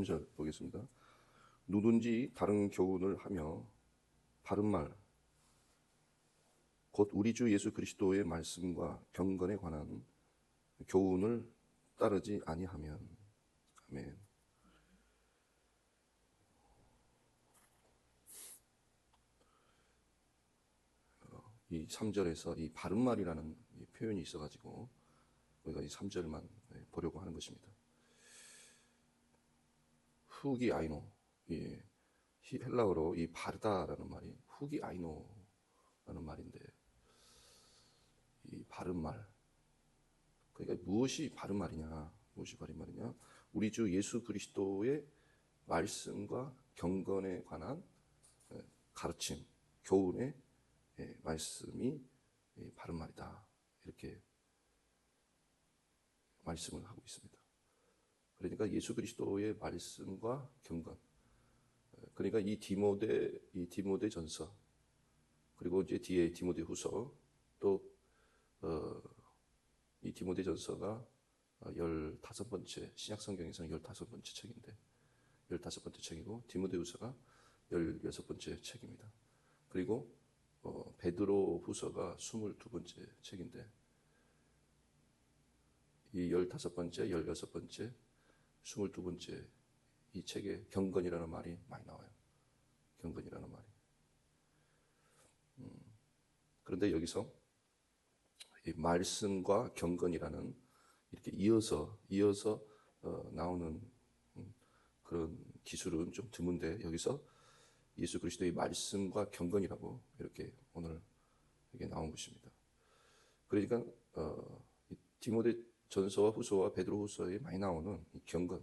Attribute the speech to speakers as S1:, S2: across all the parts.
S1: 3절 보겠습니다. 누군지 다른 교훈을 하며 바른 말, 곧 우리 주 예수 그리스도의 말씀과 경건에 관한 교훈을 따르지 아니하면. 아멘. 이 3절에서 이 바른 말이라는 이 표현이 있어가지고 우리가 이 3절만 보려고 하는 것입니다. 후기 아이노, 헬라어로 이 바르다라는 말이 후기 아이노라는 말인데, 이 바른 말, 그러니까 무엇이 바른 말이냐, 무엇이 바른 말이냐? 우리 주 예수 그리스도의 말씀과 경건에 관한 가르침, 교훈의 말씀이 바른 말이다, 이렇게 말씀을 하고 있습니다. 그러니까 예수 그리스도의 말씀과 경건, 그러니까 이 디모데 전서, 그리고 이제 뒤에 디모데 후서, 또 이 디모데 전서가 15번째, 신약 성경에서는 15번째 책인데 15번째 책이고, 디모데 후서가 16번째 책입니다. 그리고 베드로 후서가 22번째 책인데, 이 15번째, 16번째, 22번째 이 책에 경건이라는 말이 많이 나와요. 경건이라는 말이. 그런데 여기서 이 말씀과 경건이라는 이렇게 이어서 나오는 그런 기술은 좀 드문데, 여기서 예수 그리스도의 말씀과 경건이라고 이렇게 오늘 이게 나온 것입니다. 그러니까 디모데 전서와 후서와 베드로 후서에 많이 나오는 이 경건.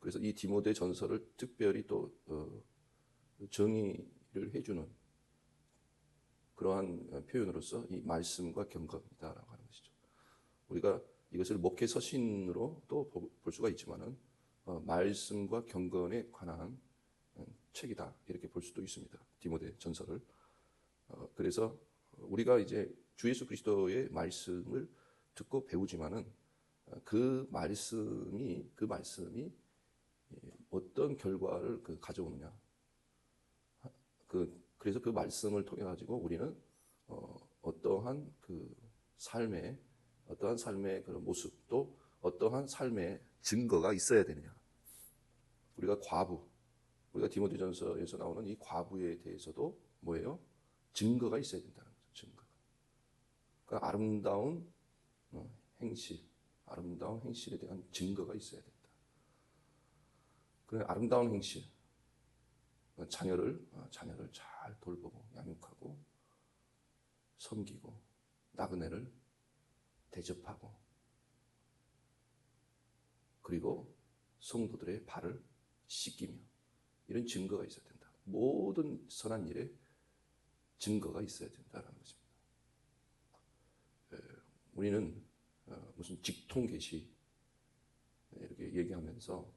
S1: 그래서 이 디모데 전서를 특별히 또 정의를 해주는 그러한 표현으로서 이 말씀과 경건이다라고 하는 것이죠. 우리가 이것을 목회 서신으로 또 볼 수가 있지만은 말씀과 경건에 관한 책이다, 이렇게 볼 수도 있습니다. 디모데 전서를. 그래서 우리가 이제 주 예수 그리스도의 말씀을 듣고 배우지만은 그 말씀이 어떤 결과를 가져오느냐. 그래서 그 말씀을 통해 가지고 우리는 어떠한 삶의 그런 모습, 또 어떠한 삶의 증거가 있어야 되느냐. 우리가 디모데전서에서 나오는 이 과부에 대해서도 뭐예요? 증거가 있어야 된다는 거죠. 증거. 그러니까 아름다운 행실에 대한 증거가 있어야 된다. 그 아름다운 행실, 자녀를 잘 돌보고 양육하고 섬기고 나그네를 대접하고, 그리고 성도들의 발을 씻기며, 이런 증거가 있어야 된다. 모든 선한 일에 증거가 있어야 된다는 것입니다. 우리는 무슨 직통 계시 이렇게 얘기하면서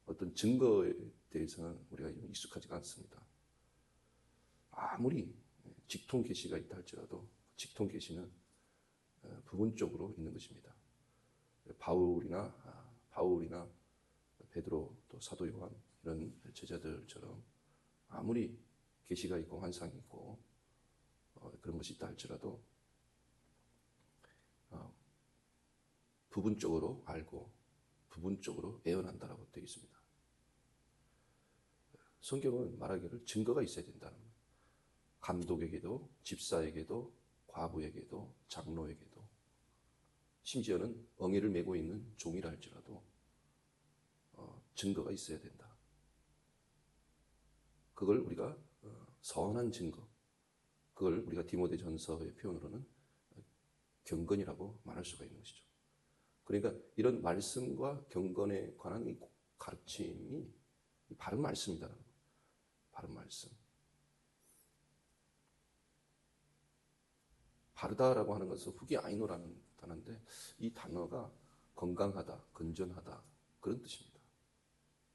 S1: 어떤 증거에 대해서는 우리가 익숙하지가 않습니다. 아무리 직통 계시가 있다 할지라도 직통 계시는 부분적으로 있는 것입니다. 바울이나 베드로, 또 사도 요한, 이런 제자들처럼 아무리 계시가 있고 환상이 있고 그런 것이 있다 할지라도 부분적으로 알고 부분적으로 예언한다라고 되어 있습니다. 성경은 말하기를 증거가 있어야 된다는 거예요. 감독에게도, 집사에게도, 과부에게도, 장로에게도, 심지어는 엉이를 메고 있는 종이라 할지라도 증거가 있어야 된다. 그걸 우리가 선한 증거, 그걸 우리가 디모데 전서의 표현으로는 경건이라고 말할 수가 있는 것이죠. 그러니까 이런 말씀과 경건에 관한 이 가르침이 바른 말씀이다라는 거예요. 바른 말씀. 바르다라고 하는 것은 후기 아이노라는 단어인데, 이 단어가 건강하다, 건전하다, 그런 뜻입니다.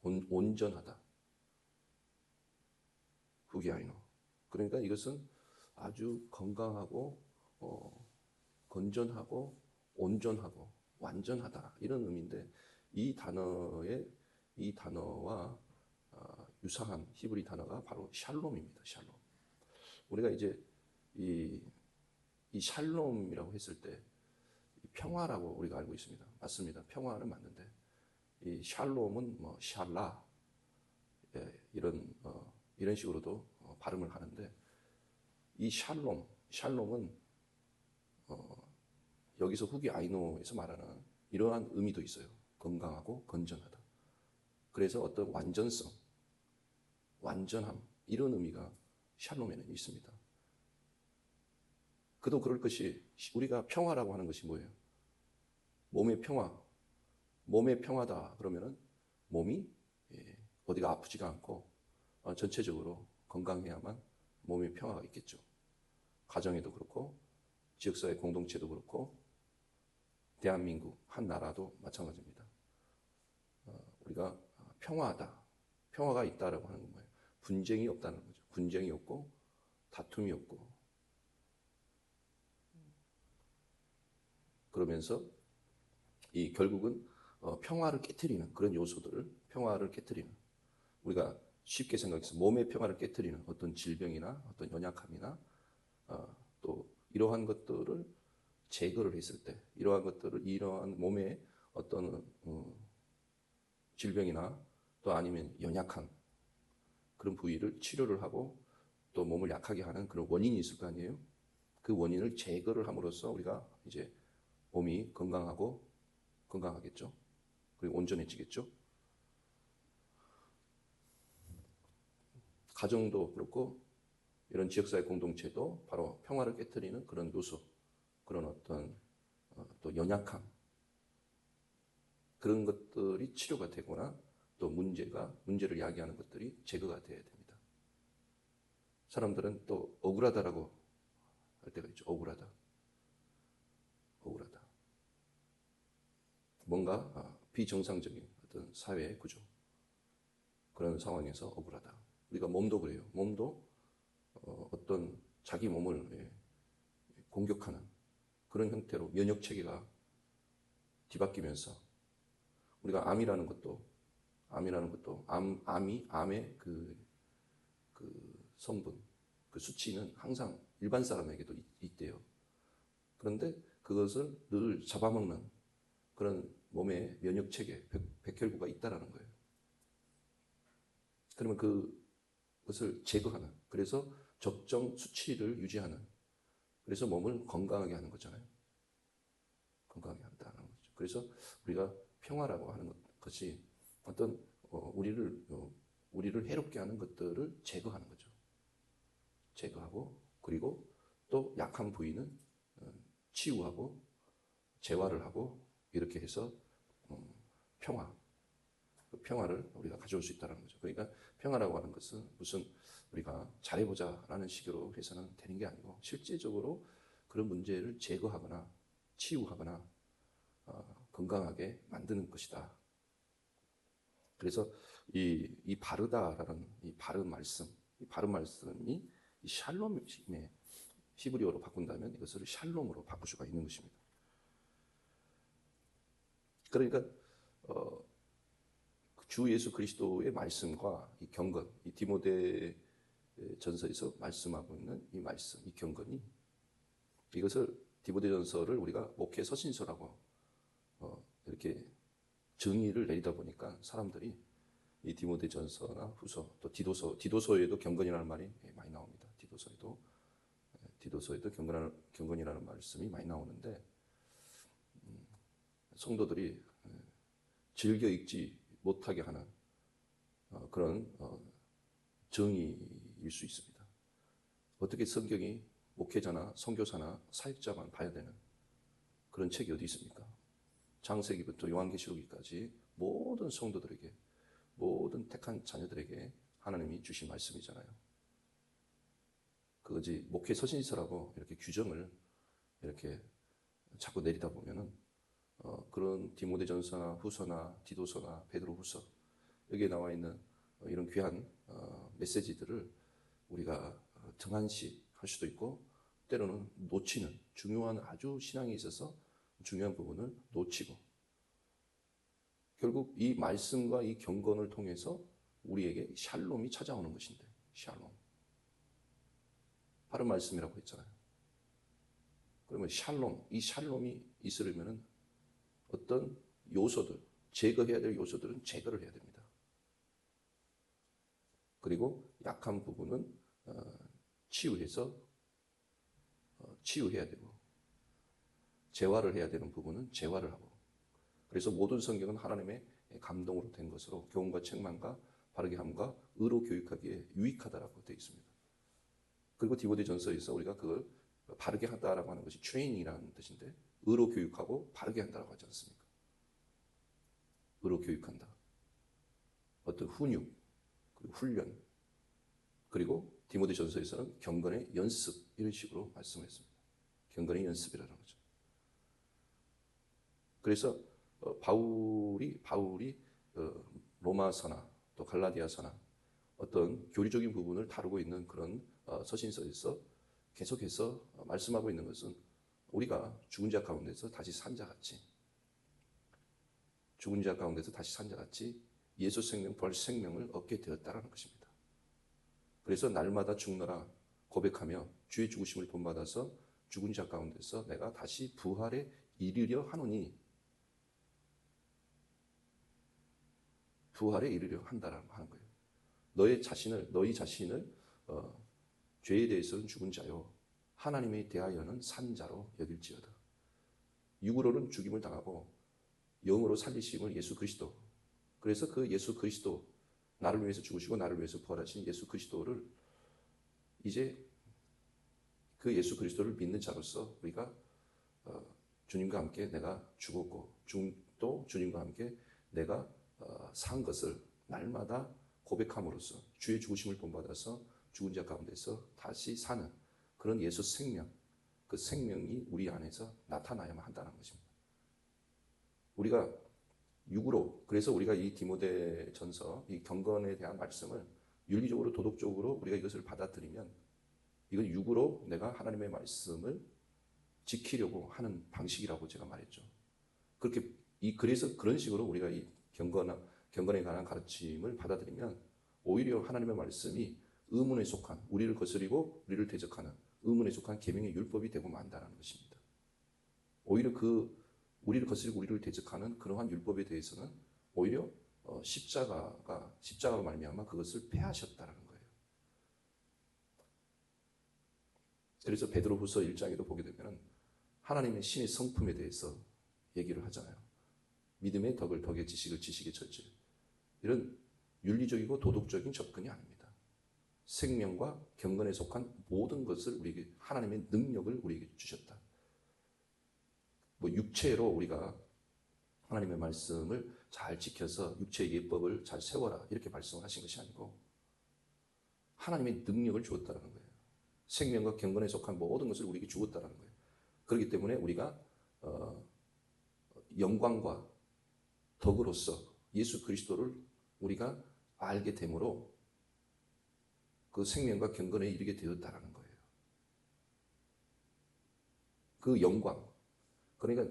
S1: 온전하다. 후기 아이노. 그러니까 이것은 아주 건강하고 건전하고 온전하고 완전하다, 이런 의미인데, 이 단어의 이 단어와 유사한 히브리 단어가 바로 샬롬입니다. 샬롬. 우리가 이제 이 샬롬이라고 했을 때 평화라고 우리가 알고 있습니다. 맞습니다. 평화는 맞는데 이 샬롬은 뭐 샬라 이런 식으로도 발음을 하는데 이 샬롬은 여기서 후기 아이노에서 말하는 이러한 의미도 있어요. 건강하고 건전하다. 그래서 어떤 완전성, 완전함 이런 의미가 샬롬에는 있습니다. 그도 그럴 것이 우리가 평화라고 하는 것이 뭐예요? 몸의 평화. 몸의 평화다 그러면은 몸이 어디가 아프지가 않고 전체적으로 건강해야만 몸의 평화가 있겠죠. 가정에도 그렇고 지역사회 공동체도 그렇고 대한민국 한 나라도 마찬가지입니다. 우리가 평화하다, 평화가 있다라고 하는 건 뭐예요? 분쟁이 없다는 거죠. 분쟁이 없고 다툼이 없고 그러면서 이 결국은 평화를 깨트리는 그런 요소들을 평화를 깨트리는 우리가 쉽게 생각해서 몸의 평화를 깨트리는 어떤 질병이나 어떤 연약함이나 또 이러한 것들을 제거를 했을 때 이러한 몸의 어떤 질병이나 또 아니면 연약한 그런 부위를 치료를 하고 또 몸을 약하게 하는 그런 원인이 있을 거 아니에요. 그 원인을 제거를 함으로써 우리가 이제 몸이 건강하겠죠. 그리고 온전해지겠죠. 가정도 그렇고 이런 지역사회 공동체도 바로 평화를 깨트리는 그런 요소, 그런 어떤 또 연약함 그런 것들이 치료가 되거나 또 문제를 야기하는 것들이 제거가 돼야 됩니다. 사람들은 또 억울하다라고 할 때가 있죠. 억울하다. 뭔가 비정상적인 어떤 사회 구조 그런 상황에서 억울하다. 우리가 몸도 그래요. 몸도 어떤 자기 몸을 공격하는 그런 형태로 면역 체계가 뒤바뀌면서 우리가 암이라는 것도 암의 그 성분, 그 수치는 항상 일반 사람에게도 있대요. 그런데 그것을 늘 잡아먹는 그런 몸의 면역 체계, 백혈구가 있다라는 거예요. 그러면 그것을 제거하는, 그래서 적정 수치를 유지하는, 그래서 몸을 건강하게 하는 거잖아요. 건강하게 한다는 거죠. 그래서 우리가 평화라고 하는 것이 어떤 우리를 해롭게 하는 것들을 제거하는 거죠. 제거하고 그리고 또 약한 부위는 치유하고 재활을 하고 이렇게 해서 그 평화를 우리가 가져올 수 있다는 거죠. 그러니까 평화라고 하는 것은 무슨 우리가 잘해보자라는 식으로 해서는 되는 게 아니고 실제적으로 그런 문제를 제거하거나 치유하거나 건강하게 만드는 것이다. 그래서 이 바르다라는 이 바른 말씀이 이 샬롬의 히브리어로 바꾼다면 이것을 샬롬으로 바꿀 수가 있는 것입니다. 그러니까 주 예수 그리스도의 말씀과 이 경건, 이 디모데 전서에서 말씀하고 있는 이 말씀, 이 경건이 이것을 디모데 전서를 우리가 목회 서신서라고 이렇게 정의를 내리다 보니까 사람들이 이 디모데 전서나 후서 또 디도서에도 경건이라는 말이 많이 나옵니다. 디도서에도 경건이라는 말씀이 많이 나오는데 성도들이 즐겨 읽지 못하게 하는 그런 정의일 수 있습니다. 어떻게 성경이 목회자나 선교사나 사역자만 봐야 되는 그런 책이 어디 있습니까? 창세기부터 요한계시록기까지 모든 성도들에게 모든 택한 자녀들에게 하나님이 주신 말씀이잖아요. 그것이 목회 서신서라고 이렇게 규정을 이렇게 자꾸 내리다 보면은 그런 디모데전서나 후서나 디도서나 베드로후서 여기에 나와 있는 이런 귀한 메시지들을 우리가 등한시할 수도 있고 때로는 놓치는 중요한 아주 신앙에 있어서 중요한 부분을 놓치고 결국 이 말씀과 이 경건을 통해서 우리에게 샬롬이 찾아오는 것인데, 샬롬. 바른 말씀이라고 했잖아요. 그러면 샬롬, 이 샬롬이 있으려면 어떤 요소들, 제거해야 될 요소들은 제거를 해야 됩니다. 그리고 약한 부분은 치유해서 치유해야 되고, 재활을 해야 되는 부분은 재활을 하고, 그래서 모든 성경은 하나님의 감동으로 된 것으로 교훈과 책망과 바르게 함과 의로 교육하기에 유익하다라고 되어 있습니다. 그리고 디모데전서에서 우리가 그걸 바르게 하다라고 하는 것이 트레이닝이라는 뜻인데, 의로 교육하고 바르게 한다라고 하지 않습니까? 의로 교육한다. 어떤 훈육, 그리고 훈련, 그리고 디모데전서에서는 경건의 연습, 이런 식으로 말씀했습니다. 경건의 연습이라는 거죠. 그래서 바울이 로마서나 또 갈라디아서나 어떤 교리적인 부분을 다루고 있는 그런 서신서에서 계속해서 말씀하고 있는 것은 우리가 죽은 자 가운데서 다시 산 자같이, 죽은 자 가운데서 다시 산 자같이 예수 생명, 부활 생명을 얻게 되었다라는 것입니다. 그래서 날마다 죽노라 고백하며 주의 죽으심을 본받아서 죽은 자 가운데서 내가 다시 부활에 이르려 하노니, 부활에 이르려 한다라고 하는 거예요. 너희 자신을 죄에 대해서는 죽은 자요 하나님에 대하여는 산 자로 여길지어다. 육으로는 죽임을 당하고 영으로 살리심을 예수 그리스도. 그래서 그 예수 그리스도, 나를 위해서 죽으시고 나를 위해서 부활하신 예수 그리스도를, 이제 그 예수 그리스도를 믿는 자로서 우리가 주님과 함께 내가 죽었고 또 주님과 함께 내가 산 것을 날마다 고백함으로써 주의 죽으심을 본받아서 죽은 자 가운데서 다시 사는 그런 예수 생명, 그 생명이 우리 안에서 나타나야만 한다는 것입니다. 우리가 육으로, 그래서 우리가 이 디모데전서, 이 경건에 대한 말씀을 윤리적으로 도덕적으로 우리가 이것을 받아들이면, 이건 육으로 내가 하나님의 말씀을 지키려고 하는 방식이라고 제가 말했죠. 그래서 그런 식으로 우리가 이 경건에 관한 가르침을 받아들이면 오히려 하나님의 말씀이 의문에 속한, 우리를 거스리고 우리를 대적하는 의문에 속한 계명의 율법이 되고 만다는 것입니다. 오히려 우리를 거스리고 우리를 대적하는 그러한 율법에 대해서는 오히려 십자가로 말미암아 그것을 폐하셨다는 거예요. 그래서 베드로후서 1장에도 보게 되면 하나님의 신의 성품에 대해서 얘기를 하잖아요. 믿음의 덕을 덕의 지식을 지식의 절제. 이런 윤리적이고 도덕적인 접근이 아닙니다. 생명과 경건에 속한 모든 것을 우리에게, 하나님의 능력을 우리에게 주셨다. 육체로 우리가 하나님의 말씀을 잘 지켜서 육체의 예법을 잘 세워라 이렇게 말씀을 하신 것이 아니고 하나님의 능력을 주었다는 거예요. 생명과 경건에 속한 모든 것을 우리에게 주었다는 거예요. 그렇기 때문에 우리가 영광과 덕으로서 예수 그리스도를 우리가 알게 되므로 그 생명과 경건에 이르게 되었다는 거예요. 그 영광, 그러니까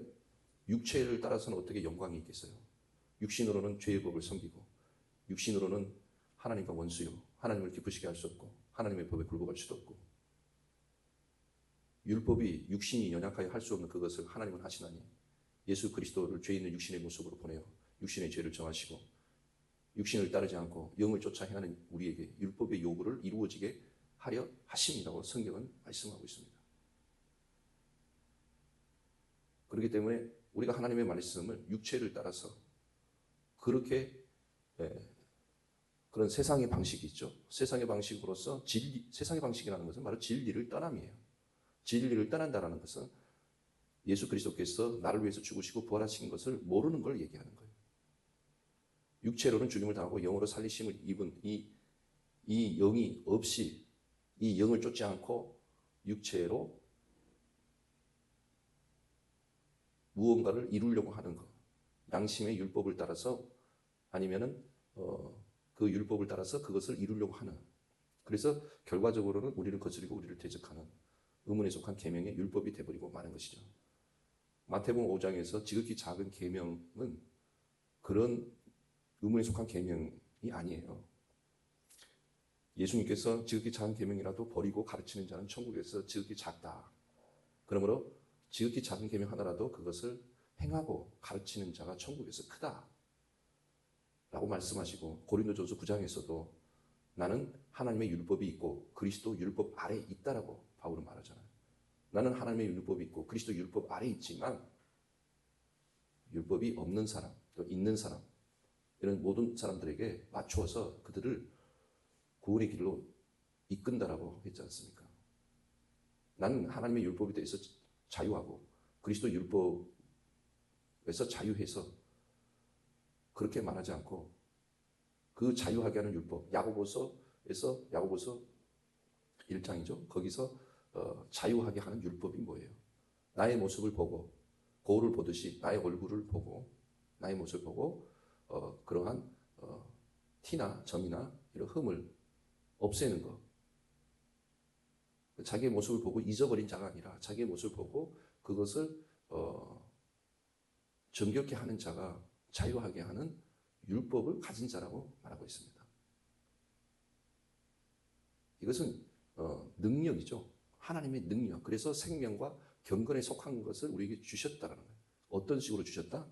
S1: 육체를 따라서는 어떻게 영광이 있겠어요? 육신으로는 죄의 법을 섬기고, 육신으로는 하나님과 원수요, 하나님을 기쁘시게 할 수 없고, 하나님의 법에 굴복할 수도 없고, 율법이 육신이 연약하여 할 수 없는 그것을 하나님은 하시나니 예수 그리스도를 죄 있는 육신의 모습으로 보내어 육신의 죄를 정하시고 육신을 따르지 않고 영을 쫓아 행하는 우리에게 율법의 요구를 이루어지게 하려 하심이라고 성경은 말씀하고 있습니다. 그렇기 때문에 우리가 하나님의 말씀을 육체를 따라서 그렇게 그런 세상의 방식이 있죠. 세상의 방식으로서 세상의 방식이라는 것은 바로 진리를 떠남이에요. 진리를 떠난다는 것은 예수 그리스도께서 나를 위해서 죽으시고 부활하신 것을 모르는 걸 얘기하는 거예요. 육체로는 죽임을 당하고 영으로 살리심을 입은 이 영이 없이, 이 영을 쫓지 않고 육체로 무언가를 이루려고 하는 것, 양심의 율법을 따라서 아니면은 그 율법을 따라서 그것을 이루려고 하는, 그래서 결과적으로는 우리를 거스리고 우리를 대적하는 의문에 속한 계명의 율법이 되어버리고 마는 것이죠. 마태복음 5장에서 지극히 작은 계명은 그런 의문에 속한 계명이 아니에요. 예수님께서 지극히 작은 계명이라도 버리고 가르치는 자는 천국에서 지극히 작다. 그러므로 지극히 작은 계명 하나라도 그것을 행하고 가르치는 자가 천국에서 크다. 라고 말씀하시고 고린도전서 9장에서도 나는 하나님의 율법이 있고 그리스도 율법 아래에 있다라고 바울은 말하잖아요. 나는 하나님의 율법이 있고 그리스도 율법 아래에 있지만 율법이 없는 사람, 또 있는 사람 이런 모든 사람들에게 맞추어서 그들을 구원의 길로 이끈다라고 했지 않습니까? 나는 하나님의 율법에 대해서 자유하고 그리스도 율법에서 자유해서 그렇게 말하지 않고 그 자유하게 하는 율법, 야고보서 1장이죠. 거기서 자유하게 하는 율법이 뭐예요? 나의 모습을 보고 거울을 보듯이 나의 얼굴을 보고 나의 모습을 보고 그러한 티나 점이나 이런 흠을 없애는 것. 자기의 모습을 보고 잊어버린 자가 아니라 자기의 모습을 보고 그것을 정결케 하는 자가 자유하게 하는 율법을 가진 자라고 말하고 있습니다. 이것은 능력이죠. 하나님의 능력. 그래서 생명과 경건에 속한 것을 우리에게 주셨다는 거예요. 어떤 식으로 주셨다?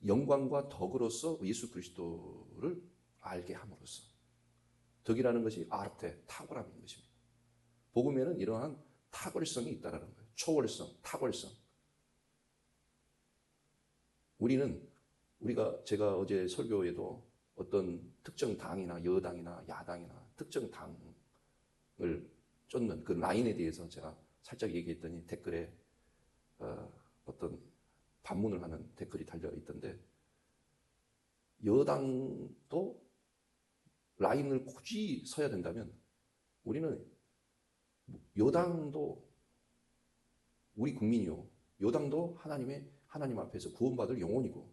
S1: 영광과 덕으로서 예수 그리스도를 알게 함으로써. 덕이라는 것이 아르테, 탁월함인 것입니다. 복음에는 이러한 탁월성이 있다는 거예요. 초월성, 탁월성. 제가 어제 설교에도 어떤 특정 당이나 여당이나 야당이나 특정 당을 쫓는 그 라인에 대해서 제가 살짝 얘기했더니 댓글에 어떤 반문을 하는 댓글이 달려 있던데, 여당도 라인을 굳이 서야 된다면 우리는 여당도 우리 국민이요, 여당도 하나님 앞에서 구원받을 영혼이고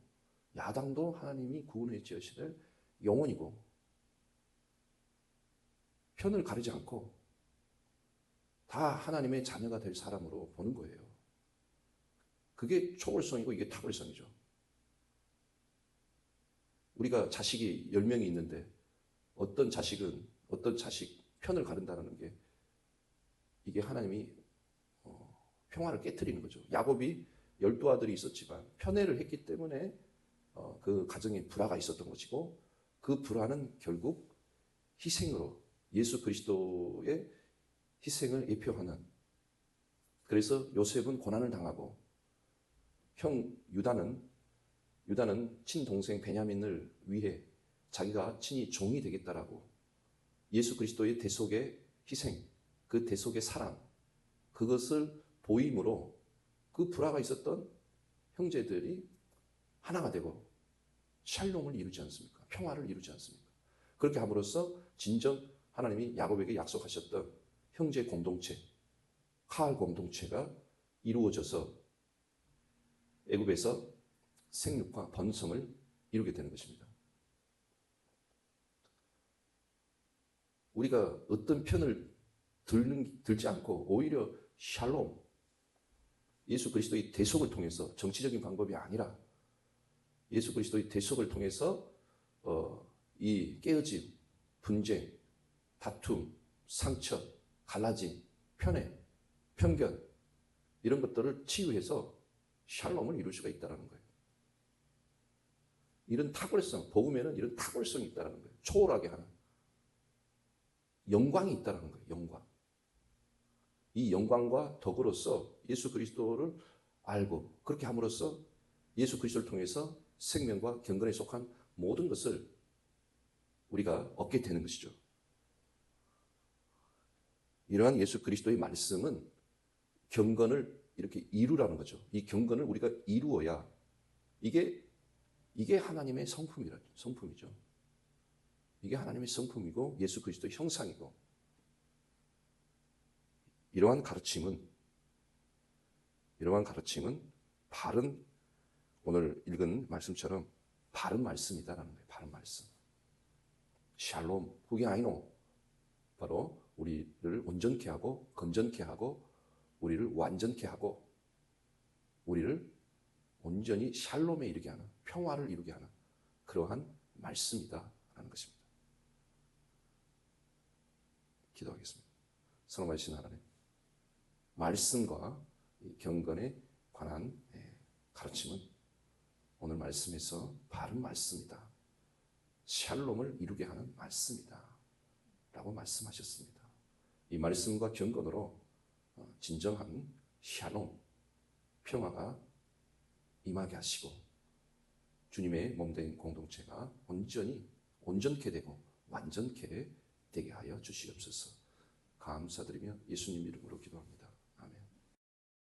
S1: 야당도 하나님이 구원해 주시될 영혼이고 편을 가리지 않고 다 하나님의 자녀가 될 사람으로 보는 거예요. 그게 초월성이고 이게 탁월성이죠. 우리가 자식이 10명이 있는데 어떤 자식 편을 가른다는 게 이게 하나님이 평화를 깨트리는 거죠. 야곱이 12아들이 있었지만 편애를 했기 때문에 그 가정에 불화가 있었던 것이고, 그 불화는 결국 희생으로 예수 그리스도의 희생을 예표하는, 그래서 요셉은 고난을 당하고 형 유다는 친동생 베냐민을 위해 자기가 친히 종이 되겠다라고 예수 그리스도의 대속의 희생, 그 대속의 사랑, 그것을 보임으로 그 불화가 있었던 형제들이 하나가 되고 샬롬을 이루지 않습니까? 평화를 이루지 않습니까? 그렇게 함으로써 진정 하나님이 야곱에게 약속하셨던 형제 공동체, 카알 공동체가 이루어져서 애굽에서 생육과 번성을 이루게 되는 것입니다. 우리가 어떤 편을 들지 않고 오히려 샬롬, 예수 그리스도의 대속을 통해서, 정치적인 방법이 아니라 예수 그리스도의 대속을 통해서 이 깨어짐, 분쟁, 다툼, 상처, 갈라짐, 편애, 편견 이런 것들을 치유해서 샬롬을 이룰 수가 있다는 거예요. 이런 탁월성, 복음에는 이런 탁월성이 있다는 거예요. 초월하게 하는 영광이 있다는 거예요. 영광. 이 영광과 덕으로서 예수 그리스도를 알고 그렇게 함으로써 예수 그리스도를 통해서 생명과 경건에 속한 모든 것을 우리가 얻게 되는 것이죠. 이러한 예수 그리스도의 말씀은 경건을 이렇게 이루라는 거죠. 이 경건을 우리가 이루어야 이게 하나님의 성품이죠. 이게 하나님의 성품이고 예수 그리스도의 형상이고, 이러한 가르침은 바른, 오늘 읽은 말씀처럼 바른 말씀이다라는 거예요. 바른 말씀. 샬롬, 후게아이노. 바로 우리를 온전케 하고 건전케 하고 우리를 완전케 하고 우리를 온전히 샬롬에 이르게 하는, 평화를 이루게 하는 그러한 말씀이다라는 것입니다. 기도하겠습니다. 성령하신 하나님, 말씀과 이 경건에 관한 가르침은 오늘 말씀에서 바른 말씀이다, 샬롬을 이루게 하는 말씀이다 라고 말씀하셨습니다. 이 말씀과 경건으로 진정한 샬롬, 평화가 임하게 하시고 주님의 몸된 공동체가 온전케 되고 완전케 되게 하여 주시옵소서. 감사드리며 예수님 이름으로 기도합니다.